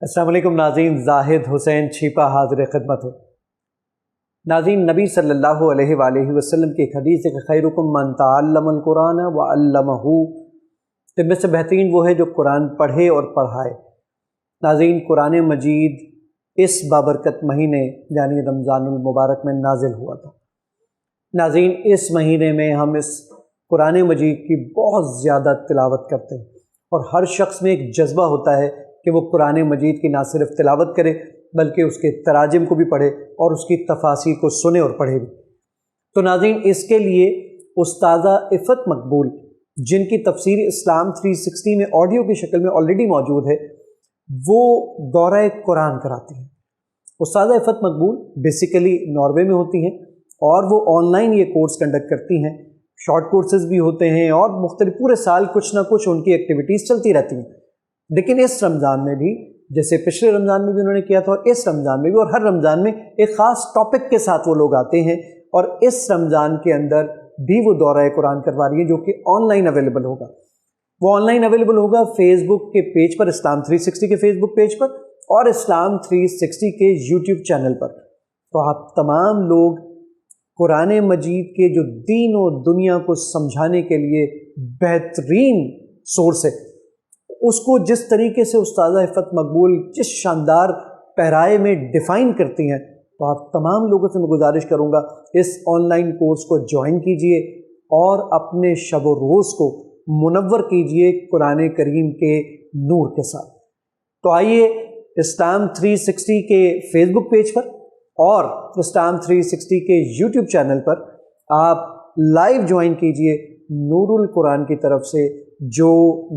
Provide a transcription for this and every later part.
السلام علیکم ناظرین، زاہد حسین چھیپا حاضر خدمت ہے۔ ناظرین، نبی صلی اللہ علیہ وآلہ وسلم کی ایک حدیث ہے کہ خیرکم من تعلم القرآن وعلمہ، تم میں سے بہترین وہ ہے جو قرآن پڑھے اور پڑھائے۔ ناظرین، قرآن مجید اس بابرکت مہینے یعنی رمضان المبارک میں نازل ہوا تھا۔ ناظرین، اس مہینے میں ہم اس قرآن مجید کی بہت زیادہ تلاوت کرتے ہیں، اور ہر شخص میں ایک جذبہ ہوتا ہے کہ وہ قرآن مجید کی نہ صرف تلاوت کرے بلکہ اس کے تراجم کو بھی پڑھے اور اس کی تفاسیر کو سنے اور پڑھے بھی۔ تو ناظرین، اس کے لیے استاذہ عفت مقبول، جن کی تفسیر اسلام 360 میں آڈیو کی شکل میں آلریڈی موجود ہے، وہ دورہ قرآن کراتی ہیں۔ استاذہ عفت مقبول بیسیکلی ناروے میں ہوتی ہیں اور وہ آن لائن یہ کورس کنڈکٹ کرتی ہیں۔ شارٹ کورسز بھی ہوتے ہیں اور مختلف پورے سال کچھ نہ کچھ ان کی ایکٹیویٹیز چلتی رہتی ہیں۔ لیکن اس رمضان میں بھی، جیسے پچھلے رمضان میں بھی انہوں نے کیا تھا، اور اس رمضان میں بھی، اور ہر رمضان میں ایک خاص ٹاپک کے ساتھ وہ لوگ آتے ہیں، اور اس رمضان کے اندر بھی وہ دورہ قرآن کروا رہی ہیں جو کہ آن لائن اویلیبل ہوگا۔ وہ آن لائن اویلیبل ہوگا فیس بک کے پیج پر، اسلام 360 کے فیس بک پیج پر، اور اسلام 360 کے یوٹیوب چینل پر۔ تو آپ تمام لوگ قرآن مجید کے جو دین و دنیا کو سمجھانے کے لیے بہترین سورس ہے، اس کو جس طریقے سے استاذہ عفت مقبول جس شاندار پیرائے میں ڈیفائن کرتی ہیں، تو آپ تمام لوگوں سے میں گزارش کروں گا اس آن لائن کورس کو جوائن کیجئے اور اپنے شب و روز کو منور کیجئے قرآن کریم کے نور کے ساتھ۔ تو آئیے اسلام 360 کے فیس بک پیج پر اور اسلام 360 کے یوٹیوب چینل پر آپ لائیو جوائن کیجئے NurulQuran کی طرف سے، جو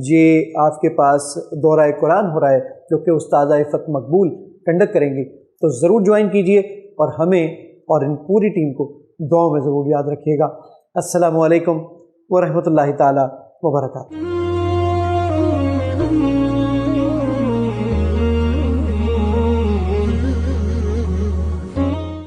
یہ آپ کے پاس دورہ قرآن ہو رہا ہے جو کہ استاذہ عفت مقبول کنڈکٹ کریں گی۔ تو ضرور جوائن کیجئے اور ہمیں اور ان پوری ٹیم کو دعاؤں میں ضرور یاد رکھیے گا۔ السلام علیکم ورحمۃ اللہ تعالی وبرکاتہ۔